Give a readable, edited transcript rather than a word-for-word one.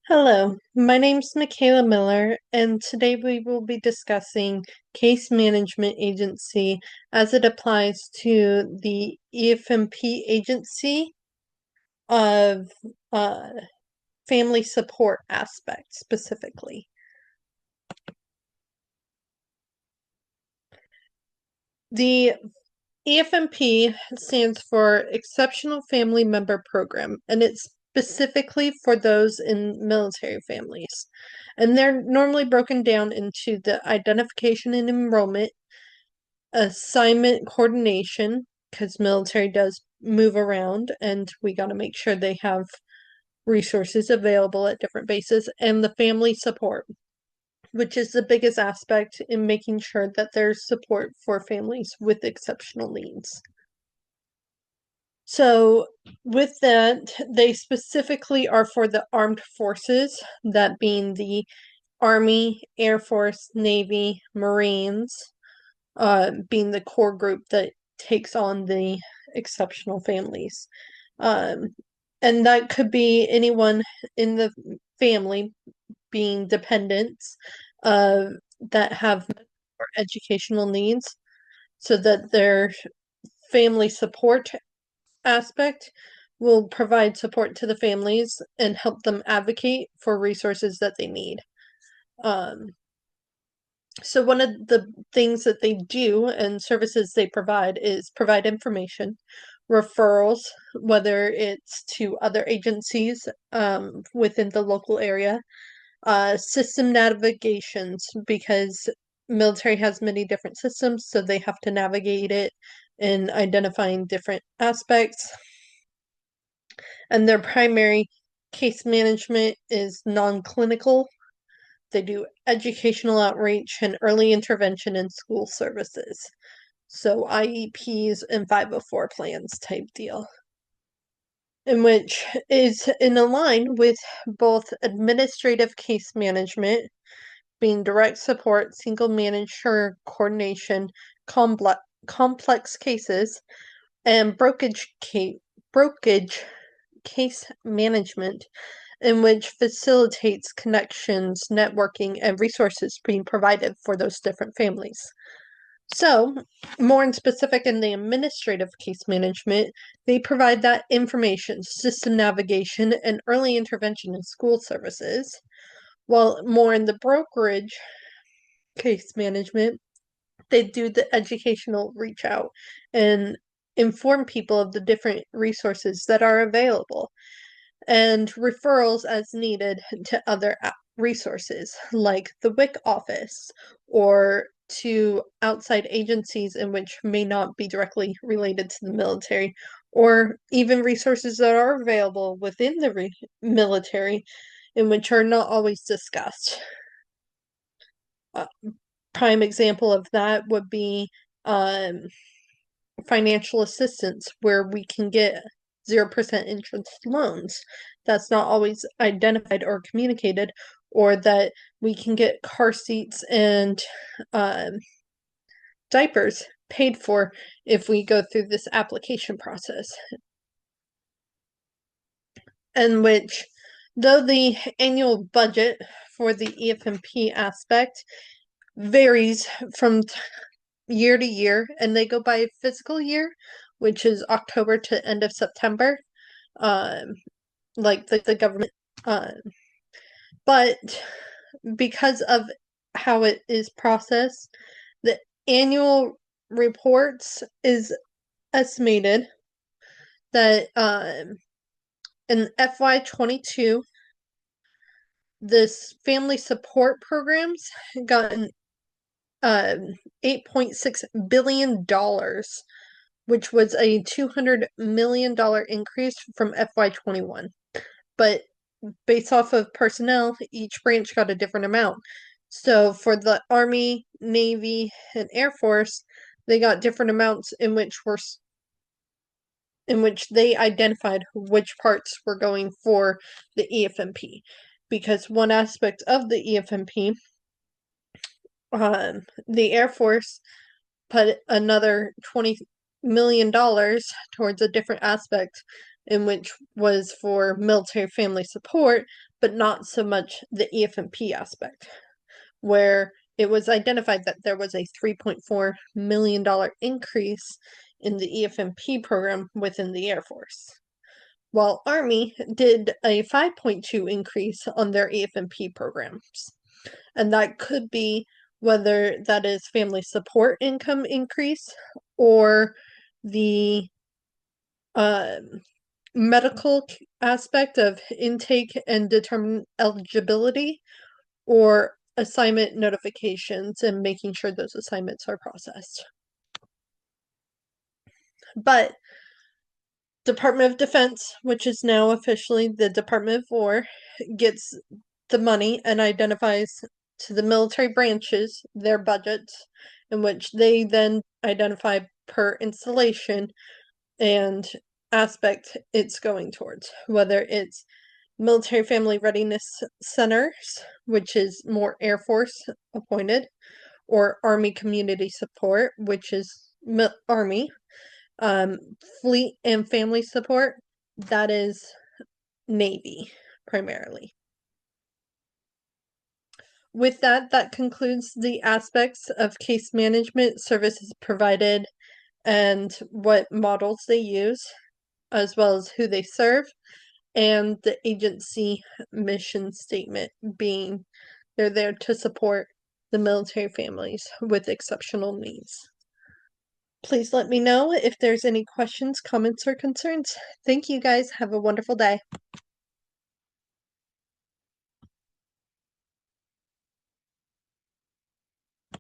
Hello, my name's Michaela Miller, and today we will be discussing case management agency as it applies to the EFMP agency of uh, family support aspect specifically. The EFMP stands for Exceptional Family Member Program, and it's specifically for those in military families. And they're normally broken down into the identification and enrollment, assignment coordination, because military does move around, and we got to make sure they have resources available at different bases, and the family support, which is the biggest aspect in making sure that there's support for families with exceptional needs. So, with that, they specifically are for the armed forces, that being the Army, Air Force, Navy, Marines, being the core group that takes on the exceptional families. Um, and that could be anyone in the family being dependents that have educational needs so that their family support aspect will provide support to the families and help them advocate for resources that they need. Um, so one of the things that they do and services they provide is provide information, referrals, whether it's to other agencies within the local area, system navigations, because military has many different systems, so they have to navigate it in identifying different aspects. And their primary case management is non-clinical. They do educational outreach and early intervention in school services. So IEPs and 504 plans type deal. In which is in line with both administrative case management, being direct support, single manager coordination, complex cases, and brokerage case management, in which facilitates connections, networking, and resources being provided for those different families. So, more in specific in the administrative case management, they provide that information, system navigation, and early intervention in school services. While more in the brokerage case management, they do the educational reach out and inform people of the different resources that are available and referrals as needed to other resources like the WIC office or to outside agencies in which may not be directly related to the military, or even resources that are available within the military in which are not always discussed. Prime example of that would be financial assistance, where we can get 0% interest loans. That's not always identified or communicated, or that we can get car seats and diapers paid for if we go through this application process. And which, though the annual budget for the EFMP aspect varies from year to year, and they go by fiscal year, which is October to end of September, um, like the government. But because of how it is processed, the annual reports is estimated that in FY22, this family support programs got an $8.6 billion, which was a $200 million increase from FY21. But based off of personnel, each branch got a different amount. So for the Army, Navy, and Air Force, they got different amounts in which they identified which parts were going for the EFMP. Because one aspect of the EFMP, the Air Force put another $20 million towards a different aspect, in which was for military family support, but not so much the EFMP aspect, where it was identified that there was a $3.4 million increase in the EFMP program within the Air Force. While Army did a 5.2 increase on their EFMP programs. And that could be whether that is family support income increase or the medical aspect of intake and determine eligibility, or assignment notifications and making sure those assignments are processed. But Department of Defense, which is now officially the Department of War, gets the money and identifies to the military branches their budgets, in which they then identify per installation and aspect it's going towards, whether it's military family readiness centers, which is more Air Force appointed, or Army community support, which is Army, fleet and family support, that is Navy primarily. With that, that concludes the aspects of case management, services provided, and what models they use, as well as who they serve, and the agency mission statement being they're there to support the military families with exceptional needs. Please let me know if there's any questions, comments, or concerns. Thank you guys. Have a wonderful day.